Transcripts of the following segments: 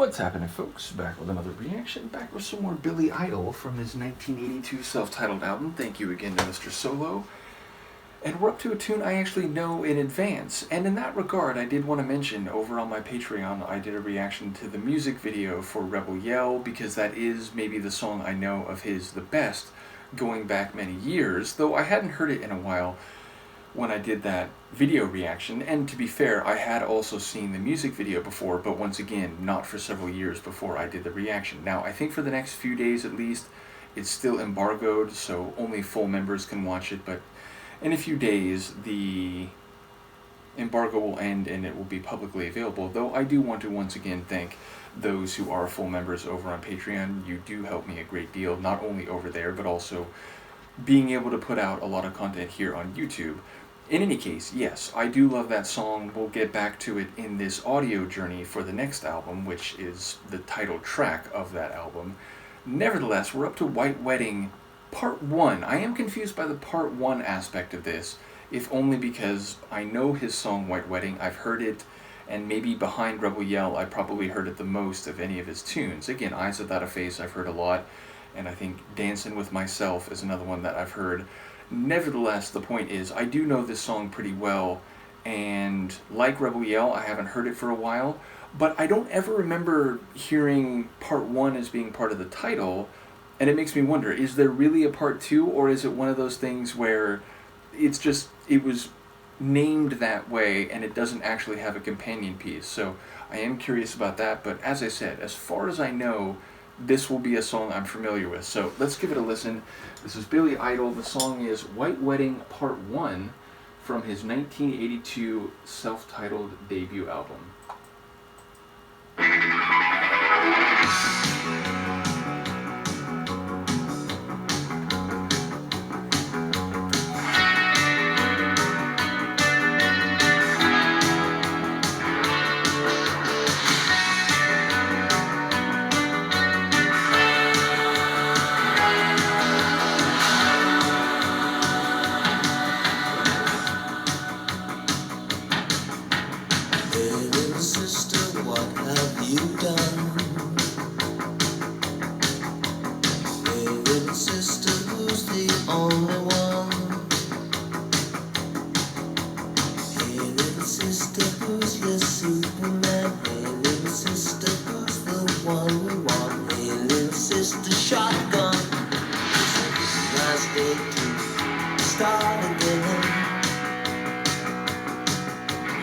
What's happening, folks? Back with another reaction, back with some more Billy Idol from his 1982 self-titled album. Thank you again to Mr. Solo. And we're up to a tune I actually know in advance. And in that regard, I did want to mention, over on my Patreon, I did a reaction to the music video for Rebel Yell, because that is maybe the song I know of his the best, going back many years, though I hadn't heard it in a while when I did that video reaction. And to be fair, I had also seen the music video before, but once again, not for several years before I did the reaction. Now, I think for the next few days at least, it's still embargoed, so only full members can watch it, but in a few days, the embargo will end and it will be publicly available, though I do want to once again thank those who are full members over on Patreon. You do help me a great deal, not only over there, but also being able to put out a lot of content here on YouTube. In any case, yes, I do love that song. We'll get back to it in this audio journey for the next album, which is the title track of that album. Nevertheless, we're up to White Wedding Part 1. I am confused by the Part 1 aspect of this, if only because I know his song White Wedding, I've heard it, and maybe behind Rebel Yell I probably heard it the most of any of his tunes. Again, Eyes Without a Face I've heard a lot, and I think Dancing With Myself is another one that I've heard. Nevertheless, the point is, I do know this song pretty well, and like Rebel Yell, I haven't heard it for a while, but I don't ever remember hearing Part 1 as being part of the title, and it makes me wonder, is there really a Part 2, or is it one of those things where it's just, it was named that way, and it doesn't actually have a companion piece? So I am curious about that, but as I said, as far as I know, this will be a song I'm familiar with. So let's give it a listen. This is Billy Idol. The song is White Wedding Part 1 from his 1982 self-titled debut album.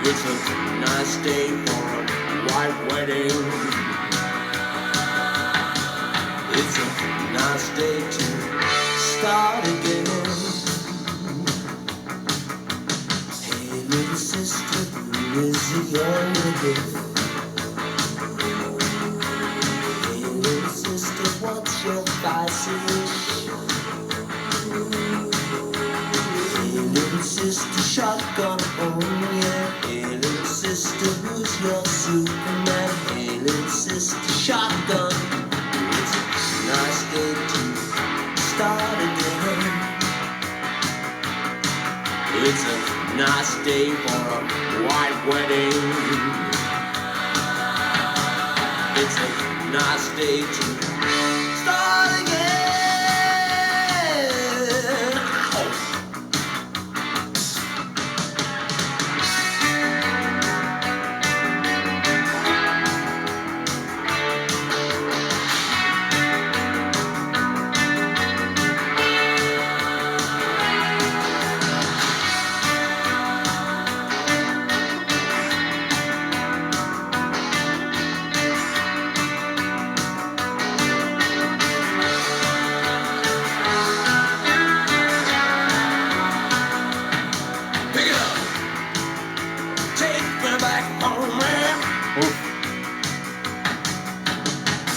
It's a nice day for a white wedding. It's a nice day to start again. Hey little sister, who is it you're with? Hey little sister, what's your spicy wish? Hey little sister, shotgun, oh yeah. Hey little sister, who's your Superman? Hey little sister, shotgun. It's a nice day to start again. It's a nice day for a white wedding. It's a nice day to start again.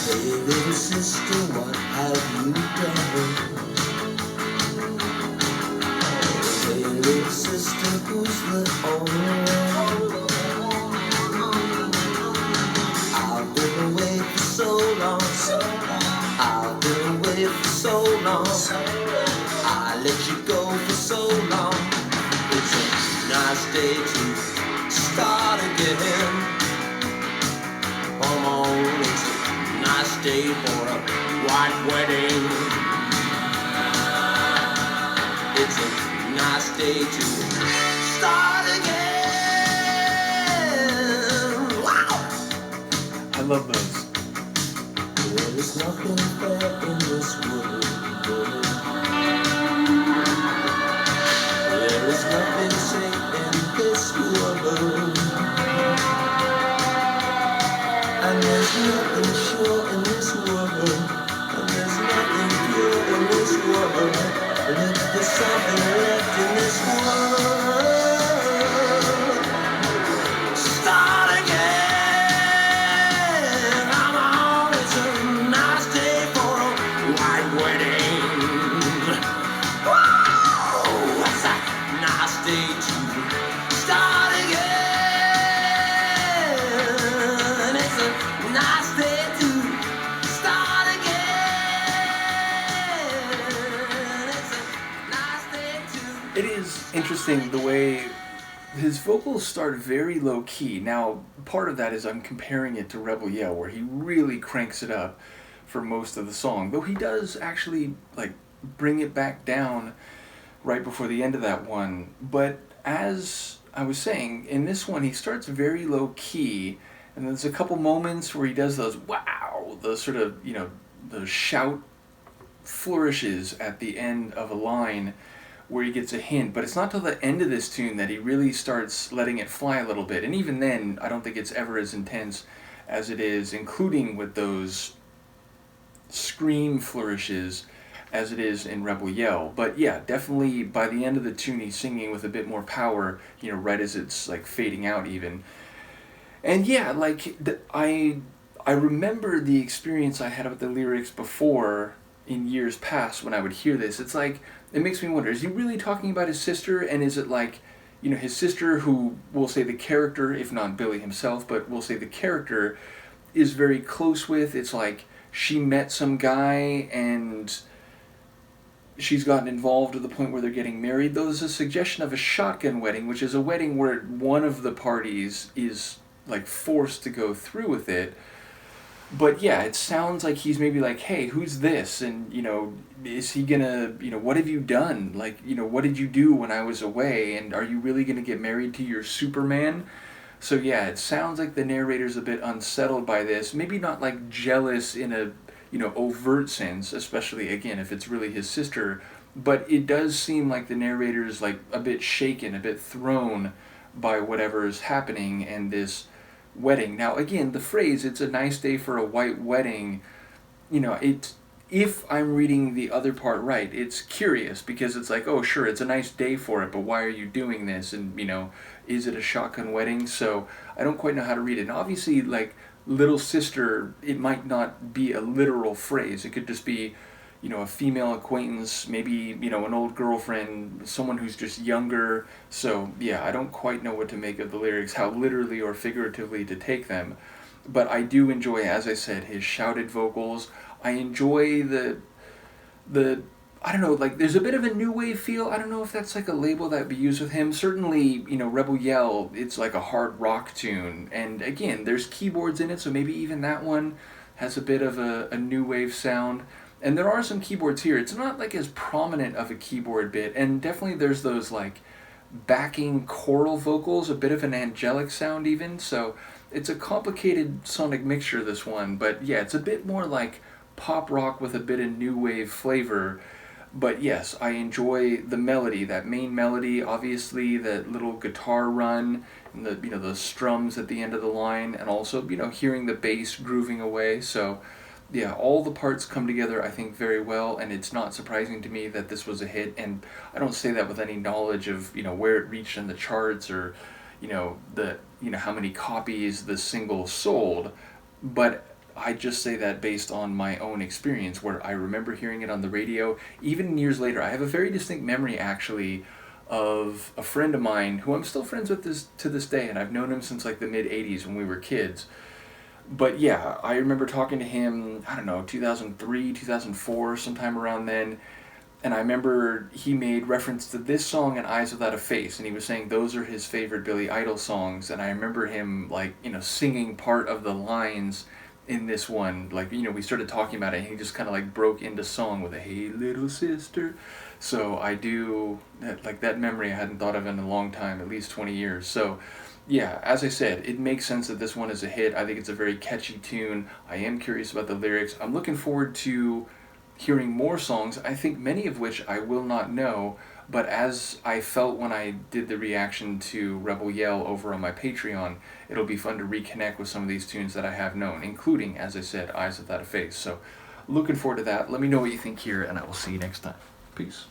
Hey little sister, what have you done? Hey little sister, who's the only one? I've been away for so long. I've been away for so long. I let you go for so long. It's a nice day to start again. Come on, day for a white wedding. It's a nice day to start again. Wow! I love those. There is nothing fair in this world. There is nothing safe in this world. And there's nothing sure in this world. And there's nothing pure in this world. And if there's something left in this world, start again. Come on, it's a nice day for a white wedding. Whoa, it's a nice day to start again. It's a nice day to start again. It's a nice day to. It is interesting the way his vocals start very low key. Now, part of that is I'm comparing it to Rebel Yell, where he really cranks it up for most of the song. Though he does actually like bring it back down right before the end of that one. But as I was saying, in this one he starts very low key, and there's a couple moments where he does those wow, the sort of, you know, the shout flourishes at the end of a line where he gets a hint, but it's not till the end of this tune that he really starts letting it fly a little bit. And even then, I don't think it's ever as intense as it is, including with those scream flourishes, as it is in Rebel Yell. But yeah, definitely by the end of the tune, he's singing with a bit more power, you know, right as it's like fading out even. And yeah, like I remember the experience I had with the lyrics before in years past when I would hear this. It's like, it makes me wonder, is he really talking about his sister? And is it like, you know, his sister, who we'll say the character, if not Billy himself, but we'll say the character is very close with. It's like she met some guy and she's gotten involved to the point where they're getting married. Though there's a suggestion of a shotgun wedding, which is a wedding where one of the parties is like forced to go through with it. But yeah, it sounds like he's maybe like, hey, who's this? And, you know, is he gonna, you know, what have you done? Like, you know, what did you do when I was away? And are you really gonna get married to your Superman? So yeah, it sounds like the narrator's a bit unsettled by this. Maybe not like jealous in a, you know, overt sense, especially again if it's really his sister. But it does seem like the narrator's like a bit shaken, a bit thrown by whatever is happening and this wedding. Now again, the phrase, it's a nice day for a white wedding, you know, it, if I'm reading the other part right, it's curious because it's like, oh sure, it's a nice day for it, but why are you doing this? And, you know, is it a shotgun wedding? So I don't quite know how to read it. And obviously, like little sister, it might not be a literal phrase. It could just be, you know, a female acquaintance, maybe, you know, an old girlfriend, someone who's just younger. So yeah, I don't quite know what to make of the lyrics, how literally or figuratively to take them. But I do enjoy, as I said, his shouted vocals. I enjoy the I don't know, like there's a bit of a new wave feel. I don't know if that's like a label that would be used with him. Certainly, you know, Rebel Yell, it's like a hard rock tune. And again, there's keyboards in it, so maybe even that one has a bit of a new wave sound. And there are some keyboards here. It's not like as prominent of a keyboard bit, and definitely there's those like backing choral vocals, a bit of an angelic sound even. So it's a complicated sonic mixture, this one. But yeah, it's a bit more like pop rock with a bit of new wave flavor. But yes, I enjoy the melody, that main melody, obviously that little guitar run, and the, you know, the strums at the end of the line, and also, you know, hearing the bass grooving away. So yeah, all the parts come together, I think, very well, and it's not surprising to me that this was a hit. And I don't say that with any knowledge of, you know, where it reached in the charts or, you know, the, you know, how many copies the single sold, but I just say that based on my own experience, where I remember hearing it on the radio. Even years later, I have a very distinct memory, actually, of a friend of mine who I'm still friends with to this day, and I've known him since like the mid-'80s when we were kids. But yeah, I remember talking to him, I don't know, 2003, 2004, sometime around then, and I remember he made reference to this song and Eyes Without a Face, and he was saying those are his favorite Billy Idol songs, and I remember him, like, you know, singing part of the lines in this one. Like, we started talking about it, and he just kind of like broke into song with a "Hey little sister." So I do that, like that memory I hadn't thought of in a long time, at least 20 years. So yeah, as I said, it makes sense that this one is a hit. I think it's a very catchy tune. I am curious about the lyrics. I'm looking forward to hearing more songs, I think many of which I will not know, but as I felt when I did the reaction to Rebel Yell over on my Patreon, it'll be fun to reconnect with some of these tunes that I have known, including, as I said, Eyes Without a Face. So looking forward to that. Let me know what you think here, and I will see you next time. Peace.